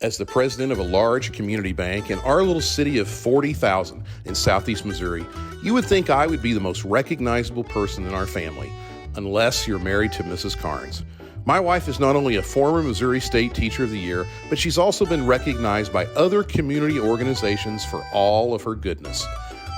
As the president of a large community bank in our little city of 40,000 in southeast Missouri, you would think I would be the most recognizable person in our family, unless you're married to Mrs. Carnes. My wife is not only a former Missouri State Teacher of the Year, but she's also been recognized by other community organizations for all of her goodness.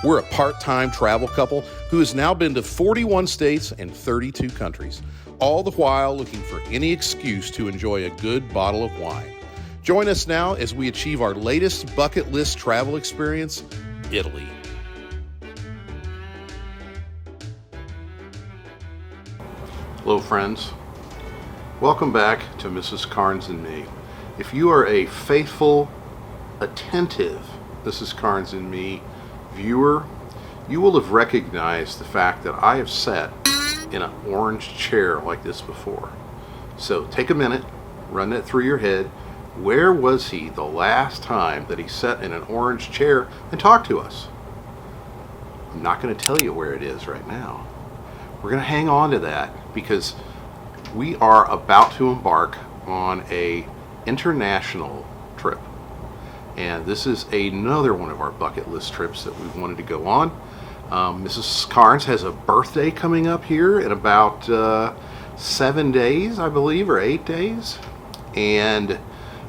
We're a part-time travel couple who has now been to 41 states and 32 countries, all the while looking for any excuse to enjoy a good bottle of wine. Join us now as we achieve our latest bucket list travel experience, Italy. Hello, friends. Welcome back to Mrs. Carnes and Me. If you are a faithful, attentive Mrs. Carnes and Me viewer, you will have recognized the fact that I have sat in an orange chair like this before. So take a minute, run that through your head. Where was he the last time that he sat in an orange chair and talked to us? I'm not going to tell you where it is right now. We're going to hang on to that because we are about to embark on a international trip. And this is another one of our bucket list trips that we wanted to go on. Mrs. Carnes has a birthday coming up here in about 7 days, I believe, or 8 days. And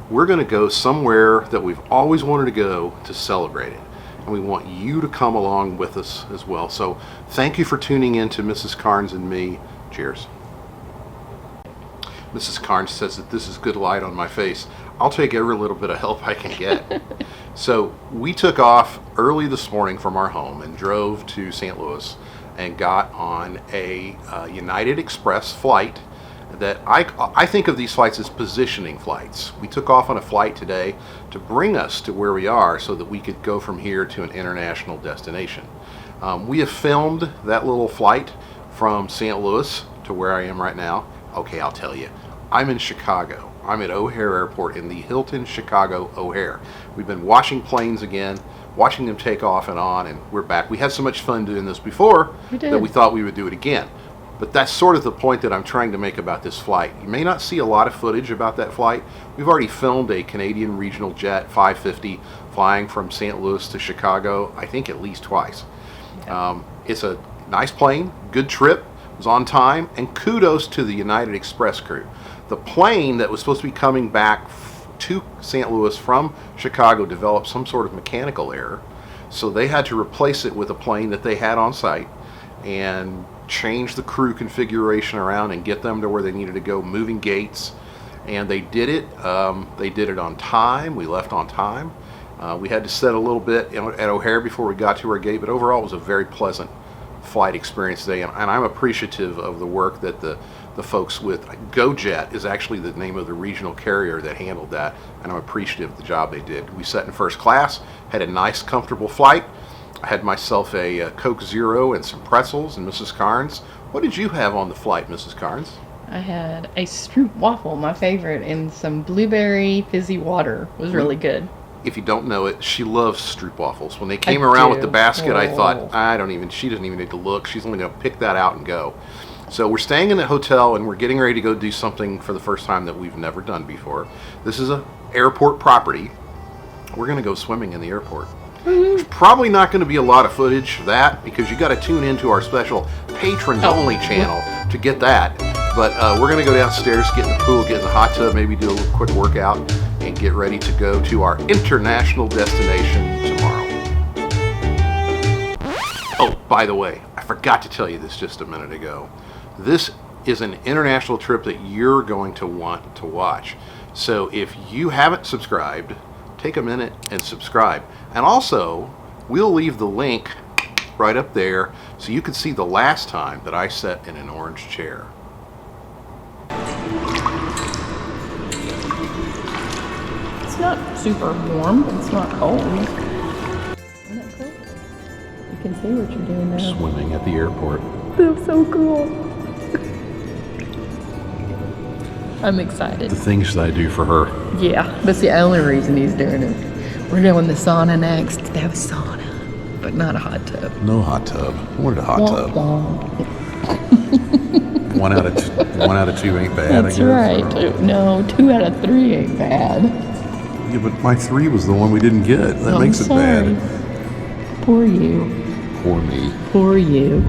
we're going to go somewhere that we've always wanted to go to celebrate it. And we want you to come along with us as well. So thank you for tuning in to Mrs. Carnes and Me. Cheers. Mrs. Carnes says that this is good light on my face. I'll take every little bit of help I can get. So we took off early this morning from our home and drove to St. Louis and got on a United Express flight that I think of these flights as positioning flights. We took off on a flight today to bring us to where we are so that we could go from here to an international destination. We have filmed that little flight from St. Louis to where I am right now. Okay, I'll tell you. I'm in Chicago. I'm at O'Hare Airport in the Hilton Chicago O'Hare. We've been watching planes again, watching them take off and on, and we're back. We had so much fun doing this before that we thought we would do it again. But that's sort of the point that I'm trying to make about this flight. You may not see a lot of footage about that flight. We've already filmed a Canadian regional jet 550 flying from St. Louis to Chicago, I think at least twice. Yeah. It's a nice plane, good trip, was on time, and kudos to the United Express crew. The plane that was supposed to be coming back to St. Louis from Chicago developed some sort of mechanical error, so they had to replace it with a plane that they had on site and change the crew configuration around and get them to where they needed to go, moving gates, and they did it. They did it on time. We left on time. We had to set a little bit at O'Hare before we got to our gate, but overall it was a very pleasant flight experience today, and I'm appreciative of the work that the folks with GoJet is actually the name of the regional carrier that handled that, and I'm appreciative of the job they did. We sat in first class, had a nice comfortable flight. I had myself a Coke Zero and some pretzels. And Mrs. Carnes, what did you have on the flight, Mrs. Carnes? I had a stroop waffle, my favorite, and some blueberry fizzy water. It was really good. If you don't know it, she loves stroop waffles. When they came around with the basket, I thought, she doesn't even need to look. She's only going to pick that out and go. So we're staying in the hotel and we're getting ready to go do something for the first time that we've never done before. This is an airport property. We're going to go swimming in the airport. There's probably not going to be a lot of footage of that because you got to tune into our special patrons only channel to get that. But we're going to go downstairs, get in the pool, get in the hot tub, maybe do a little quick workout, and get ready to go to our international destination tomorrow. Oh, by the way, I forgot to tell you this just a minute ago. This is an international trip that you're going to want to watch. So if you haven't subscribed, take a minute and subscribe. And also, we'll leave the link right up there so you can see the last time that I sat in an orange chair. It's not super warm, but it's not cold. Isn't that cool? You can see what you're doing now. Swimming at the airport. That's so cool. I'm excited. The things that I do for her. Yeah, that's the only reason he's doing it. We're doing the sauna next. They have a sauna, but not a hot tub. No hot tub. I wanted a hot tub. One out of two ain't bad. That's I guess. right. No, 2 out of 3 ain't bad. Yeah, but my 3 was the one we didn't get. That I'm makes it sorry. bad. Poor you. Poor me. Poor you.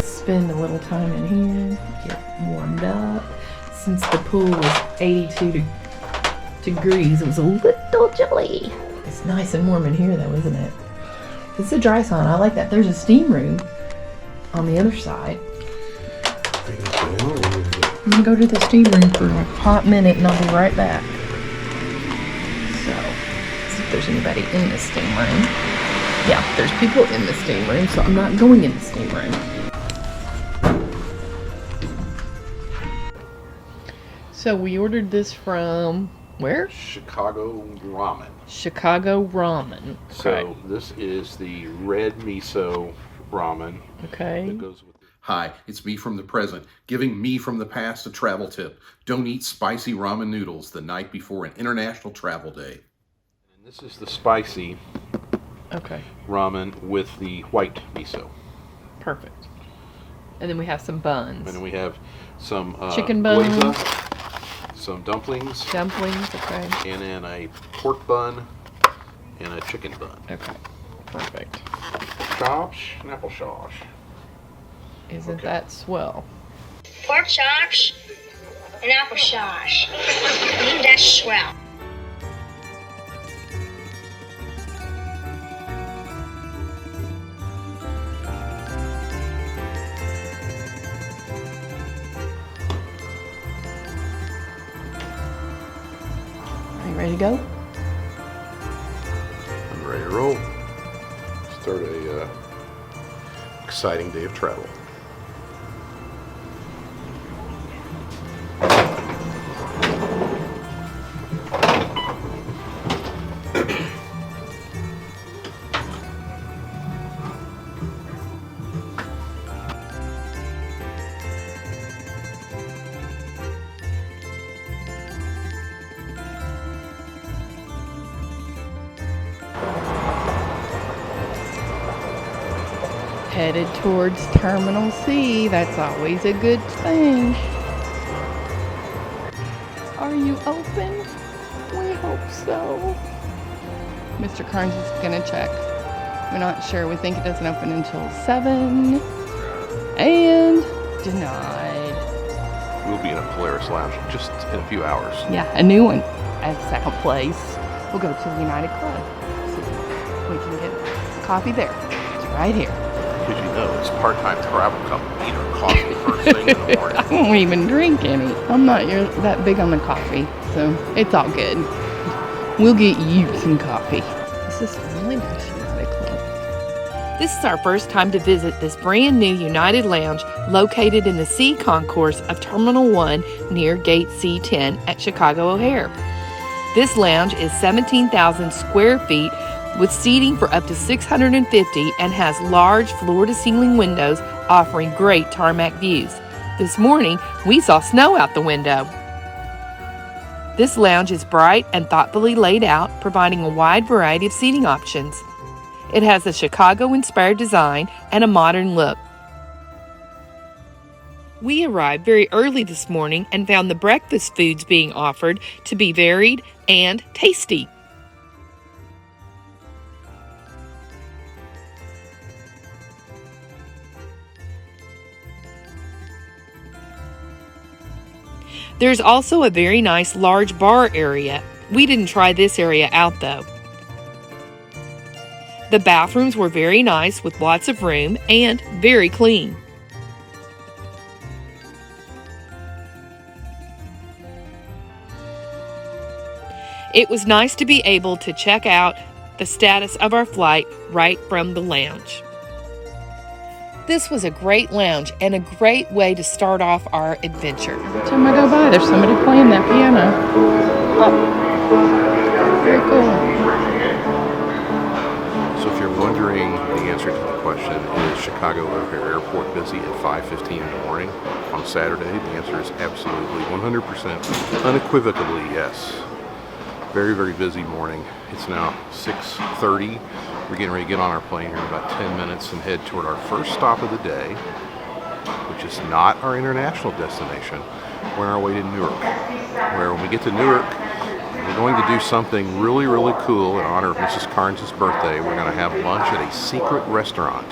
Spend a little time in here, get warmed up. Since the pool was 82 degrees, it was a little chilly. It's nice and warm in here though, isn't it? It's a dry sauna. I like that. There's a steam room on the other side. I'm gonna go to the steam room for a hot minute and I'll be right back. So, see if there's anybody in the steam room. Yeah, there's people in the steam room, so I'm not going in the steam room. So we ordered this from where? Chicago ramen. Chicago ramen. So this is the red miso ramen. Okay. That goes with it. Hi, it's me from the present, giving me from the past a travel tip. Don't eat spicy ramen noodles the night before an international travel day. And this is the spicy ramen with the white miso. Perfect. And then we have some buns. And then we have some chicken buns. Glaze, some dumplings. Dumplings, okay. And then a pork bun and a chicken bun. Okay, perfect. Chops and apple sauce. Isn't that swell? Pork chops and apple sauce. That's swell. Are you ready to go? I'm ready to roll. Start a exciting day of travel. Headed towards Terminal C. That's always a good thing. Are you open? We hope so. Mr. Carnes is gonna check. We're not sure. We think it doesn't open until 7. And denied. We'll be in a Polaris Lounge just in a few hours. Yeah, a new one. At the second place, we'll go to the United Club. See if we can get coffee there. It's right here. Because you know, it's part-time travel company. Eat our coffee first thing in the morning. I don't even drink any. I'm not that big on the coffee, so it's all good. We'll get you some coffee. This is really nice United Club. This is our first time to visit this brand new United Lounge located in the C concourse of Terminal 1 near Gate C10 at Chicago O'Hare. This lounge is 17,000 square feet with seating for up to 650 and has large floor-to-ceiling windows offering great tarmac views. This morning, we saw snow out the window. This lounge is bright and thoughtfully laid out, providing a wide variety of seating options. It has a Chicago-inspired design and a modern look. We arrived very early this morning and found the breakfast foods being offered to be varied and tasty. There's also a very nice large bar area. We didn't try this area out though. The bathrooms were very nice with lots of room and very clean. It was nice to be able to check out the status of our flight right from the lounge. This was a great lounge and a great way to start off our adventure. Every time I go by, there's somebody playing that piano. Oh, very cool. So if you're wondering the answer to the question, is Chicago O'Hare Airport busy at 5:15 in the morning on Saturday? The answer is absolutely 100% unequivocally yes. Very, very busy morning. It's now 6:30. We're getting ready to get on our plane here in about 10 minutes and head toward our first stop of the day, which is not our international destination. We're on our way to Newark, where when we get to Newark, we're going to do something really, really cool in honor of Mrs. Carnes' birthday. We're going to have lunch at a secret restaurant.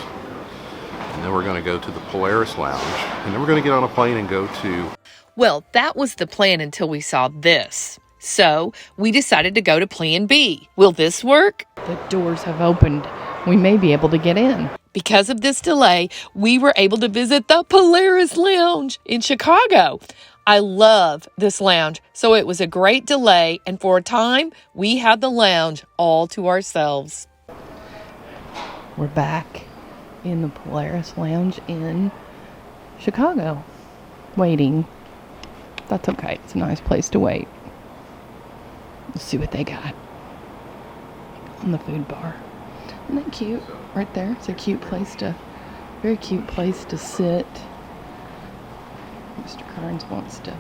And then we're going to go to the Polaris Lounge. And then we're going to get on a plane and go to... Well, that was the plan until we saw this. So we decided to go to plan B. Will this work? The doors have opened. We may be able to get in. Because of this delay, we were able to visit the Polaris Lounge in Chicago. I love this lounge, so it was a great delay, and for a time, we had the lounge all to ourselves. We're back in the Polaris Lounge in Chicago, waiting. That's okay. It's a nice place to wait. Let's see what they got on the food bar. Isn't that cute? Right there. It's a cute place to, very cute place to sit. Mr. Carnes wants to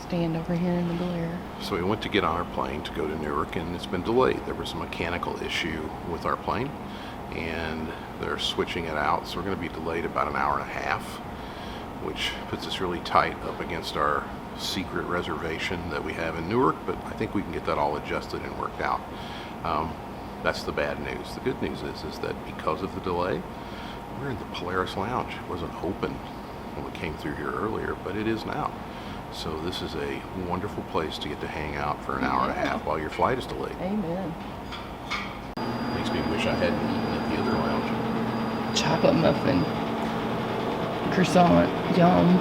stand over here in the glare. So we went to get on our plane to go to Newark, and it's been delayed. There was a mechanical issue with our plane, and they're switching it out. So we're going to be delayed about an hour and a half, which puts us really tight up against our secret reservation that we have in Newark, but I think we can get that all adjusted and worked out. That's the bad news. The good news is that because of the delay, we're in the Polaris Lounge. It wasn't open when we came through here earlier, but it is now. So this is a wonderful place to get to hang out for an hour and a half while your flight is delayed. Amen. Makes me wish I hadn't eaten at the other lounge. Chocolate muffin. Croissant. Yum.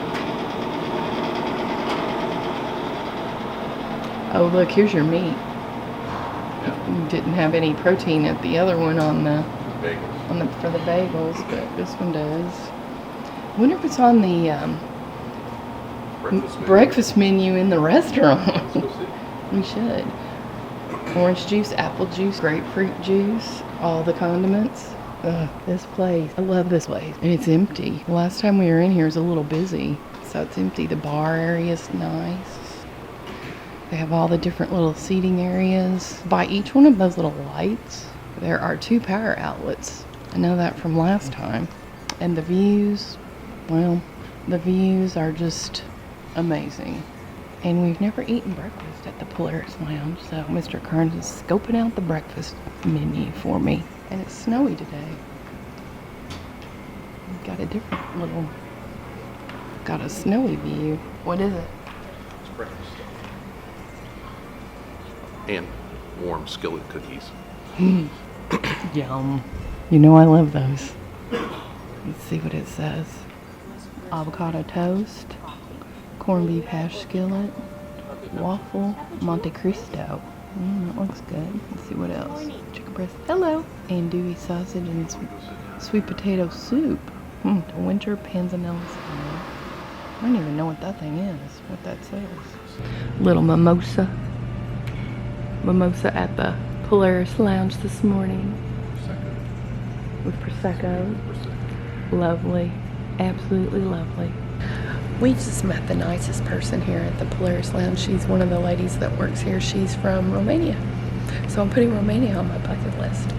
Oh, look, here's your meat. You didn't have any protein at the other one on the Bagels. for the bagels, but this one does. I wonder if it's on the breakfast menu in the restaurant. We should. Orange juice, apple juice, grapefruit juice, all the condiments. This place. I love this place. And it's empty. The last time we were in here it was a little busy, so it's empty. The bar area is nice. They have all the different little seating areas. By each one of those little lights, there are 2 power outlets. I know that from last time. And the views, well, the views are just amazing. And we've never eaten breakfast at the Polaris Lounge, so Mr. Carnes is scoping out the breakfast menu for me. And it's snowy today. We've got a different little, got a snowy view. What is it? It's breakfast. And warm skillet cookies. Yum. You know I love those. Let's see what it says. Avocado toast, corned beef hash skillet, waffle Monte Cristo. That looks good. Let's see what else. Chicken breast. Hello. Andouille sausage and sweet potato soup. The winter panzanella salad. I don't even know what that thing is. What that says. Little mimosa. Mimosa at the Polaris Lounge this morning. With Prosecco. Lovely. Absolutely lovely. We just met the nicest person here at the Polaris Lounge. She's one of the ladies that works here. She's from Romania. So I'm putting Romania on my bucket list.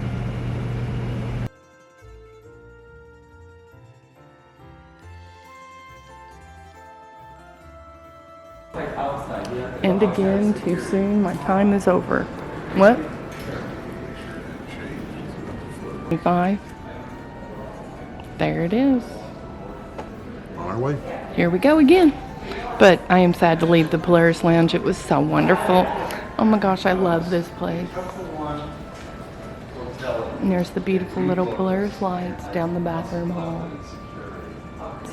And again, too soon. My time is over. What? 25. There it is. On our way. Here we go again. But I am sad to leave the Polaris Lounge. It was so wonderful. Oh my gosh, I love this place. And there's the beautiful little Polaris lights down the bathroom hall.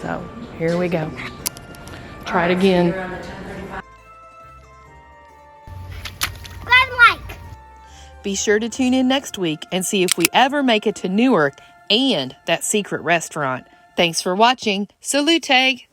So, here we go. Try it again. Be sure to tune in next week and see if we ever make it to Newark and that secret restaurant. Thanks for watching. Salute!